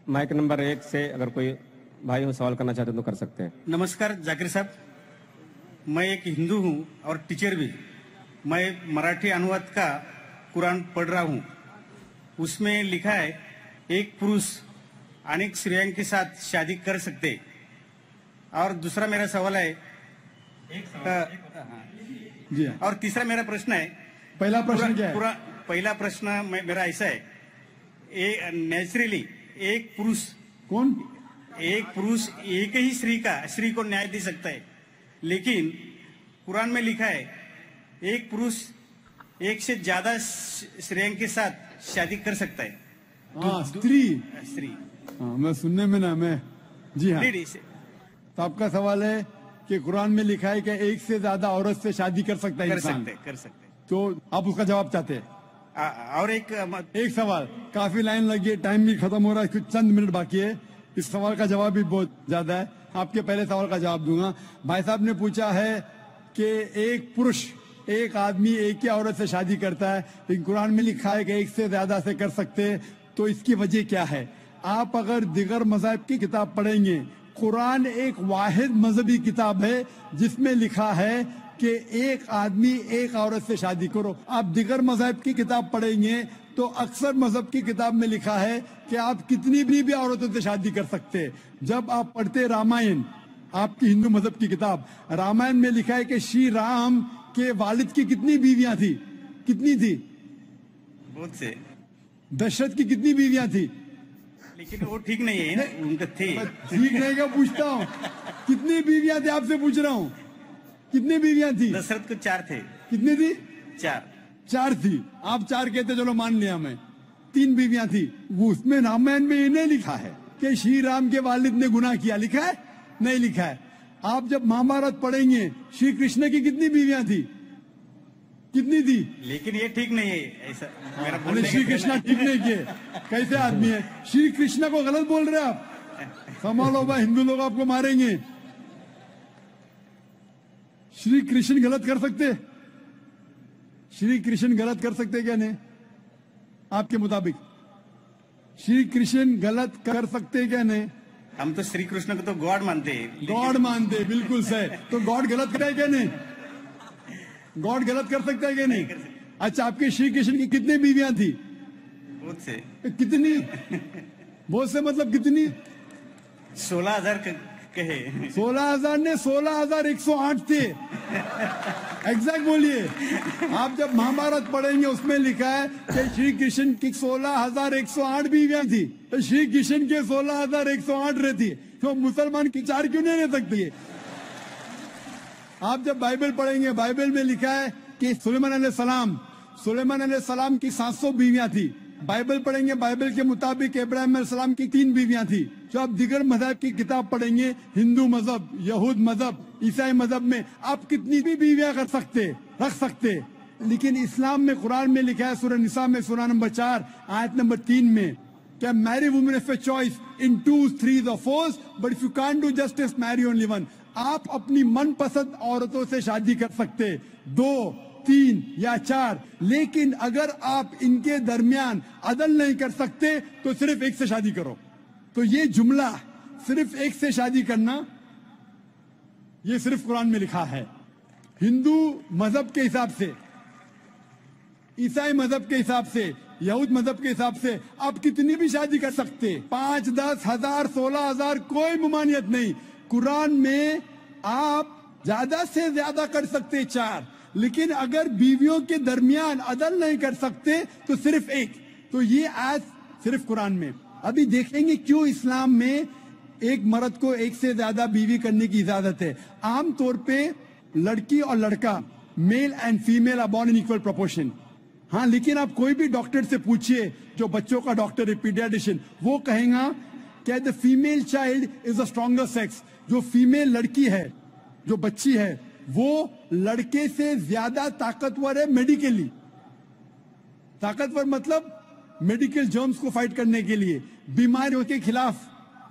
Mic number 1 से अगर कोई भाई हो सवाल करना चाहते हो तो कर सकते हैं। नमस्कार जाकिर साहब, मैं एक हिंदू हूँ और टीचर भी। मैं मराठी अनुवाद का कुरान पढ़ रहा हूँ। उसमें लिखा है एक पुरुष अनेक स्त्रियों के साथ शादी कर सकते। और दूसरा मेरा सवाल है जी और तीसरा मेरा प्रश्न है, पहला प्रश्न क्या है? पहला प्रश्न मेरा ऐसा है, नेचुरली एक पुरुष एक ही स्त्री को न्याय दे सकता है, लेकिन कुरान में लिखा है एक पुरुष एक से ज्यादा स्त्रियों के साथ शादी कर सकता है। हाँ, स्त्री। हाँ, मैं सुनने में ना मैं जी हाँ। तो आपका सवाल है कि कुरान में लिखा है कि एक से ज्यादा औरत से शादी कर सकता है इंसान। कर सकते। तो आप उसका जवाब चाहते हैं? और एक सवाल, काफी लाइन लगी है, टाइम भी खत्म हो रहा है, कुछ चंद मिनट बाकी है। इस सवाल का जवाब भी बहुत ज्यादा है। आपके पहले सवाल का जवाब दूंगा। भाई साहब ने पूछा है कि एक पुरुष एक आदमी एक ही औरत से शादी करता है, लेकिन कुरान में लिखा है कि एक से ज्यादा से कर सकते हैं, तो इसकी वजह क्या है? आप अगर दिगर मज़हब की किताब पढ़ेंगे, कुरान एक वाहिद मजहबी किताब है जिसमें लिखा है कि एक आदमी एक औरत से शादी करो। आप दिगर मज़हब की किताब पढ़ेंगे तो अक्सर मजहब की किताब में लिखा है कि आप कितनी भी औरतों से शादी कर सकते हैं। जब आप पढ़ते रामायण, आपकी हिंदू मजहब की किताब, रामायण में लिखा है कि श्री राम के वालिद की कितनी बीवियां थी? कितनी थी? बहुत से। दशरथ की कितनी बीवियां थी? लेकिन वो ठीक नहीं है ना, उनका थे। ठीक नहीं क्या पूछता हूँ? कितनी बीवियां थी आपसे पूछ रहा हूँ। कितनी बीवियां थी? दशरथ को 4 थे। कितनी थी? 4 थी। आप 4 कहते, चलो मान लिया मैं। 3 बीवियां थी। वो उसमें रामायण में इन्हें लिखा है कि श्री राम के वालिद ने गुनाह किया, लिखा है? नहीं लिखा है। आप जब महाभारत पढ़ेंगे, श्री कृष्ण की कितनी बीवियां थी? कितनी थी? लेकिन ये ठीक नहीं है ऐसा। श्री कृष्ण ठीक नहीं किए, कैसे आदमी है? श्री कृष्ण को गलत बोल रहे आप। संभालो भाई, हिंदू लोग आपको मारेंगे। श्री कृष्ण गलत कर सकते? श्री कृष्ण गलत कर सकते क्या नहीं? आपके मुताबिक श्री कृष्ण गलत कर सकते क्या नहीं? हम तो श्री कृष्ण को तो गॉड मानते हैं। गॉड मानते, बिल्कुल सही। तो गॉड गलत करे क्या नहीं? गॉड गलत कर सकता है क्या नहीं? अच्छा, आपके श्री कृष्ण की कितनी बीवियां थी? बहुत से। कितनी? बहुत से मतलब कितनी? 16,000 कहे। 16,000 ने 16,108 थे। एग्जैक्ट बोलिए। आप जब महाभारत पढ़ेंगे उसमें लिखा है कि श्री कृष्ण की 16,108 बीवियां थी, तो श्री कृष्ण के 16,108 रहती, तो मुसलमान की 4 क्यों नहीं रह सकती? आप जब बाइबल पढ़ेंगे, बाइबल में लिखा है कि सुलेमान अलैहिस्सलाम की 700 बीवियां थी। बाइबल पढ़ेंगे, बाइबल के मुताबिक इब्राहिम अलैहिस्सलाम की 3 बीवियां थी। जो आप दिगर मजहब की किताब पढ़ेंगे, हिंदू मजहब, यहूद मजहब, ईसाई मजहब में आप कितनी भी बीवियां रख सकते। लेकिन इस्लाम में, कुरान में लिखा है, सूरह निसा में, सूरह नंबर 4 आयत नंबर 3 में, क्या marry women of choice in 2, 3 or 4, but if you can't do justice marry only 1। आप अपनी मनपसंद औरतों से शादी कर सकते, 2, 3 या 4, लेकिन अगर आप इनके दरमियान अदल नहीं कर सकते तो सिर्फ एक से शादी करो। तो ये जुमला सिर्फ एक से शादी करना, ये सिर्फ कुरान में लिखा है। हिंदू मजहब के हिसाब से, ईसाई मजहब के हिसाब से, यहूद मजहब के हिसाब से आप कितनी भी शादी कर सकते, 5, 10, 1000, 16,000, कोई ममानियत नहीं। कुरान में आप ज्यादा से ज्यादा कर सकते 4, लेकिन अगर बीवियों के दरमियान अदल नहीं कर सकते तो सिर्फ एक। तो ये आज सिर्फ कुरान में। अभी देखेंगे क्यों इस्लाम में एक मर्द को एक से ज्यादा बीवी करने की इजाजत है। आमतौर पे लड़की और लड़का, male and female are born in equal proportion. हाँ, लेकिन आप कोई भी डॉक्टर से पूछिए, जो बच्चों का डॉक्टर है, पीडियाट्रिशियन, वो कहेगा कि the female child is the stronger sex. जो फीमेल लड़की है, जो बच्ची है, वो लड़के से ज्यादा ताकतवर है मेडिकली। ताकतवर मतलब मेडिकल जर्म्स को फाइट करने के लिए, बीमारियों के खिलाफ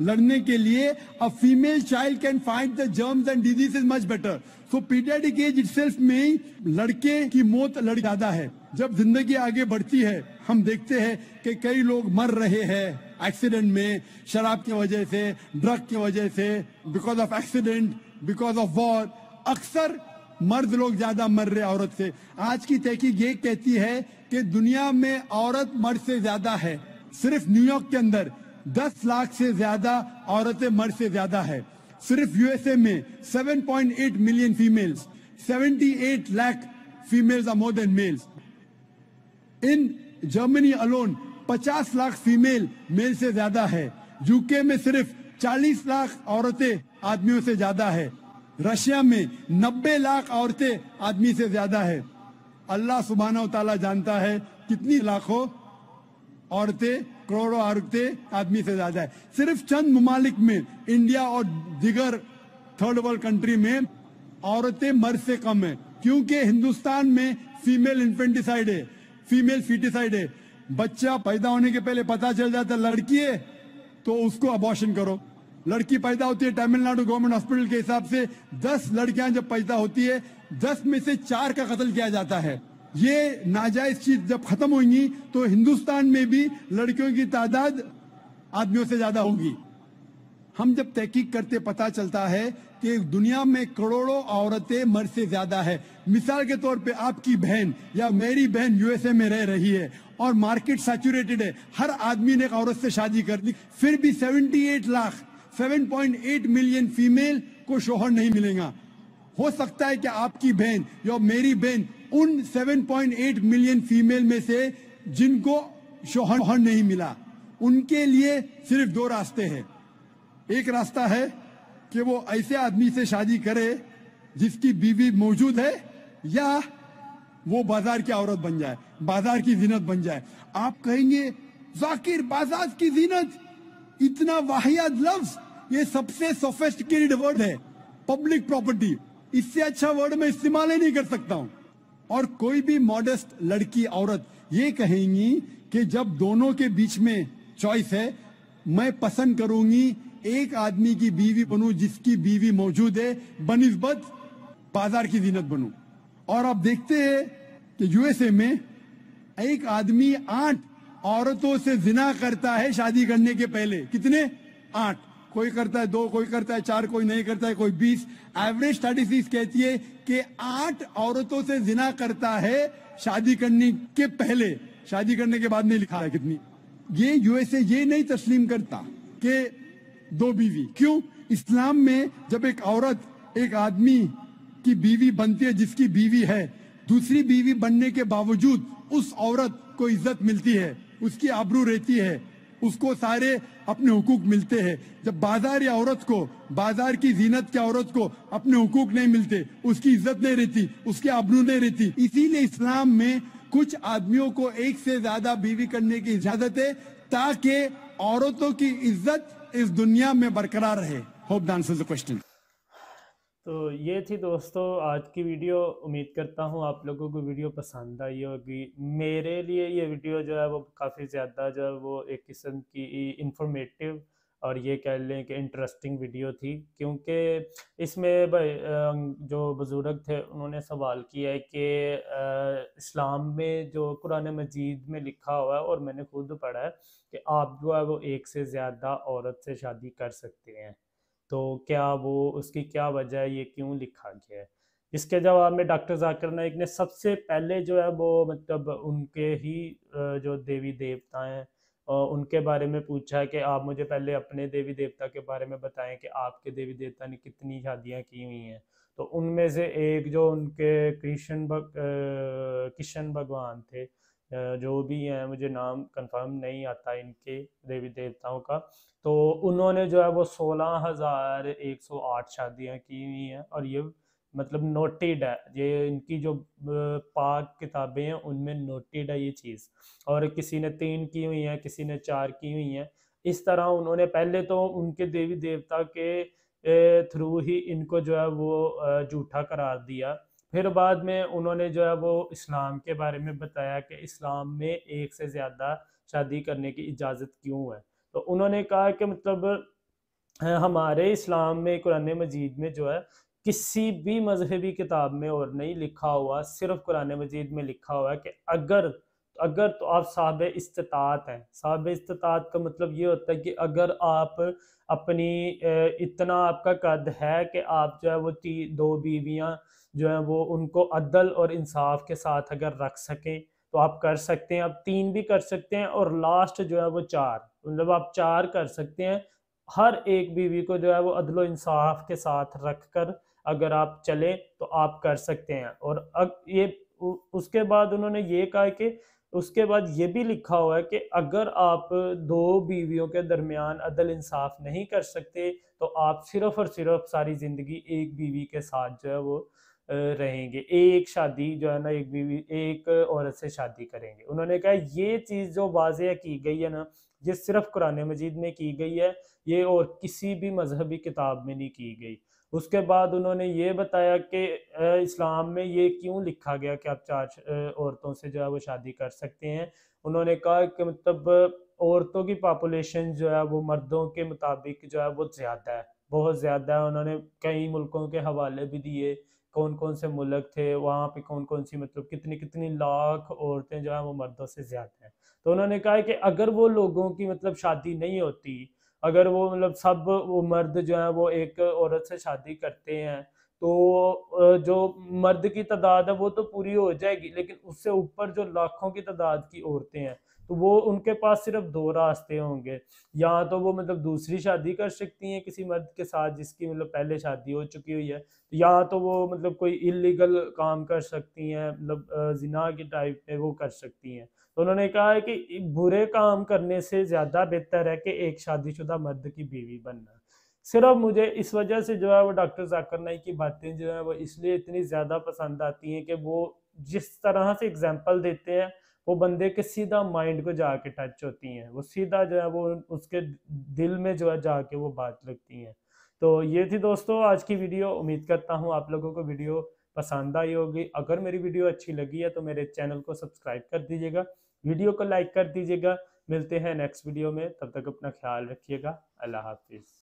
लड़ने के लिए। A female child can fight the germs and diseases much better. So paediatric age itself में लड़के की मौत ज्यादा है। जब जिंदगी आगे बढ़ती है, हम देखते हैं कि कई लोग मर रहे हैं, एक्सीडेंट में, शराब की वजह से, ड्रग की वजह से, because of accident, because of war, अक्सर मर्द लोग ज्यादा मर रहे औरत से। आज की तहकीक ये कहती है कि दुनिया में औरत मर्द से ज्यादा है। सिर्फ न्यूयॉर्क के अंदर 10 लाख से ज्यादा औरतें मर्द से ज्यादा है। सिर्फ यूएसए में 7.8 million females, 78 lakh females are more than males. In Germany alone 50 lakh female male से ज्यादा है। यूके में सिर्फ 40 लाख औरतें आदमियों से ज्यादा है। रशिया में 90 लाख औरतें आदमी से ज्यादा है। अल्लाह सुब्हानहू तआला जानता है कितनी लाखों औरतें, करोड़ों औरतें आदमी से ज्यादा है। सिर्फ चंद ममालिक में, इंडिया और दिगर थर्ड वर्ल्ड कंट्री में औरतें मर्द से कम है, क्योंकि हिंदुस्तान में फीमेल इन्फेंटिसाइड है, फीमेल फीटिसाइड है। बच्चा पैदा होने के पहले पता चल जाता लड़की है तो उसको अबॉर्शन करो। लड़की पैदा होती है, तमिलनाडु गवर्नमेंट हॉस्पिटल के हिसाब से 10 लड़कियां जब पैदा होती है, 10 में से 4 का कत्ल किया जाता है। ये नाजायज चीज जब खत्म होगी तो हिंदुस्तान में भी लड़कियों की तादाद आदमियों से ज्यादा होगी। हम जब तहकीक करते पता चलता है कि दुनिया में करोड़ों औरतें मर्द से ज्यादा है। मिसाल के तौर पे आपकी बहन या मेरी बहन यूएसए में रह रही है और मार्केट सैचुरेटेड है, हर आदमी ने एक औरत से शादी कर ली, फिर भी 78 लाख 7.8 मिलियन फीमेल को शोहर नहीं मिलेगा। हो सकता है कि आपकी बहन या मेरी बहन उन 7.8 मिलियन फीमेल में से जिनको शोहर नहीं मिला, उनके लिए सिर्फ 2 रास्ते हैं। एक रास्ता है कि वो ऐसे आदमी से शादी करे जिसकी बीवी मौजूद है, या वो बाजार की औरत बन जाए, बाजार की जीनत बन जाए। आप कहेंगे जाकिर बाजार की जीनत, इतना वाहियात लफ्ज, ये सबसे सोफिस्टिकेटेड वर्ड है, पब्लिक प्रॉपर्टी, इससे अच्छा वर्ड मैं इस्तेमाल ही नहीं कर सकता हूं। और कोई भी मॉडेस्ट लड़की औरत ये कहेंगी कि जब दोनों के बीच में चॉइस है, मैं पसंद करूंगी एक आदमी की बीवी बनूं जिसकी बीवी मौजूद है, बनिस्बत बाजार की जीनत बनूं। और आप देखते हैं कि यूएसए में एक आदमी 8 औरतों से जिना करता है शादी करने के पहले। कितने? 8। कोई करता है 2, कोई करता है 4, कोई नहीं करता है, कोई 20। एवरेज स्टैटिस्टिक्स कहती है कि 8 औरतों से जिना करता है शादी करने के पहले, शादी करने के बाद नहीं लिखा है कितनी। ये यूएसए ये नहीं तस्लीम करता कि 2 बीवी। क्यों? इस्लाम में जब एक औरत एक आदमी की बीवी बनती है जिसकी बीवी है, दूसरी बीवी बनने के बावजूद उस औरत को इज्जत मिलती है, उसकी आबरू रहती है, उसको सारे अपने हुकूक मिलते हैं। जब बाजार या औरत को, बाजार की जीनत की औरत को अपने हुकूक नहीं मिलते, उसकी इज्जत नहीं रहती, उसकी आबरू नहीं रहती। इसीलिए इस्लाम में कुछ आदमियों को एक से ज्यादा बीवी करने की इजाजत है, ताकि औरतों की इज्जत इस दुनिया में बरकरार रहे। Hope that answers the question. तो ये थी दोस्तों आज की वीडियो। उम्मीद करता हूँ आप लोगों को वीडियो पसंद आई होगी। मेरे लिए ये वीडियो जो है वो काफ़ी ज़्यादा जो है वो एक किस्म की इंफॉर्मेटिव और ये कह लें कि इंटरेस्टिंग वीडियो थी, क्योंकि इसमें भाई जो बुज़ुर्ग थे उन्होंने सवाल किया है कि इस्लाम में जो कुरान मजीद में लिखा हुआ है और मैंने खुद पढ़ा है कि आप जो है वो एक से ज़्यादा औरत से शादी कर सकते हैं, तो क्या वो उसकी क्या वजह है, ये क्यों लिखा गया है। इसके जवाब में डॉक्टर जाकिर नाइक ने सबसे पहले जो है वो मतलब उनके ही जो देवी देवता हैं उनके बारे में पूछा है कि आप मुझे पहले अपने देवी देवता के बारे में बताएं कि आपके देवी देवता ने कितनी शादियां की हुई हैं। तो उनमें से एक जो उनके किशन भगवान थे, जो भी हैं, मुझे नाम कंफर्म नहीं आता इनके देवी देवताओं का, तो उन्होंने जो है वो 16,108 शादियां की हुई हैं। और ये मतलब नोटेड है, ये इनकी जो पाक किताबें हैं उनमें नोटेड है ये चीज़। और किसी ने 3 की हुई हैं, किसी ने 4 की हुई हैं। इस तरह उन्होंने पहले तो उनके देवी देवता के थ्रू ही इनको जो है वो झूठा करार दिया। फिर बाद में उन्होंने जो है वो इस्लाम के बारे में बताया कि इस्लाम में एक से ज़्यादा शादी करने की इजाज़त क्यों है। तो उन्होंने कहा कि मतलब हमारे इस्लाम में कुरान मजीद में जो है किसी भी मजहबी किताब में और नहीं लिखा हुआ, सिर्फ कुरान मजीद में लिखा हुआ है कि अगर अगर तो आप साहब इस्तिताअत हैं। साहब इस्तिताअत का मतलब ये होता है कि अगर आप अपनी इतना आपका कद है कि आप जो है वो 2 बीवियां जो है वो उनको अदल और इंसाफ के साथ अगर रख सकें तो आप कर सकते हैं। आप 3 भी कर सकते हैं और लास्ट जो है वो 4, मतलब आप 4 कर सकते हैं। हर एक बीवी को जो है वो अदल इंसाफ के साथ रख कर अगर आप चले तो आप कर सकते हैं। और अब ये उसके बाद उन्होंने ये कहा कि उसके बाद ये भी लिखा हुआ है कि अगर आप 2 बीवियों के दरमियान अदल इंसाफ नहीं कर सकते तो आप सिर्फ और सिर्फ सारी जिंदगी एक बीवी के साथ जो है वो रहेंगे। एक शादी जो है ना, एक बीवी एक औरत से शादी करेंगे। उन्होंने कहा ये चीज़ जो वाज़ेह की गई है ना, ये सिर्फ कुरान मजीद में की गई है, ये और किसी भी मजहबी किताब में नहीं की गई। उसके बाद उन्होंने ये बताया कि इस्लाम में ये क्यों लिखा गया कि आप 4 औरतों से जो है वो शादी कर सकते हैं। उन्होंने कहा कि मतलब औरतों की पॉपुलेशन जो है वो मर्दों के मुताबिक जो है वो ज़्यादा है, बहुत ज़्यादा है। उन्होंने कई मुल्कों के हवाले भी दिए, कौन कौन से मुल्क थे वहाँ पे, कौन कौन सी मतलब कितनी कितनी लाख औरतें जो है वो मर्दों से ज़्यादा हैं। तो उन्होंने कहा कि अगर वो लोगों की मतलब शादी नहीं होती, अगर वो मतलब सब वो मर्द जो है वो एक औरत से शादी करते हैं तो जो मर्द की तादाद है वो तो पूरी हो जाएगी, लेकिन उससे ऊपर जो लाखों की तादाद की औरतें हैं तो वो उनके पास सिर्फ 2 रास्ते होंगे। या तो वो मतलब दूसरी शादी कर सकती हैं किसी मर्द के साथ जिसकी मतलब पहले शादी हो चुकी हुई है, या तो वो मतलब कोई इलीगल काम कर सकती हैं, मतलब जिना की टाइप में वो कर सकती हैं। तो उन्होंने कहा है कि बुरे काम करने से ज़्यादा बेहतर है कि एक शादीशुदा मर्द की बीवी बनना। सिर्फ मुझे इस वजह से जो है वो डॉक्टर जाकिर नाइक की बातें जो है वो इसलिए इतनी ज़्यादा पसंद आती हैं कि वो जिस तरह से एग्जाम्पल देते हैं वो बंदे के सीधा माइंड को जाके टच होती हैं, वो सीधा जो है वो उसके दिल में जो है जाके वो बात लगती हैं। तो ये थी दोस्तों आज की वीडियो। उम्मीद करता हूँ आप लोगों को वीडियो पसंद आई होगी। अगर मेरी वीडियो अच्छी लगी है तो मेरे चैनल को सब्सक्राइब कर दीजिएगा, वीडियो को लाइक कर दीजिएगा। मिलते हैं नेक्स्ट वीडियो में, तब तक अपना ख्याल रखिएगा। अल्लाह हाफिज़।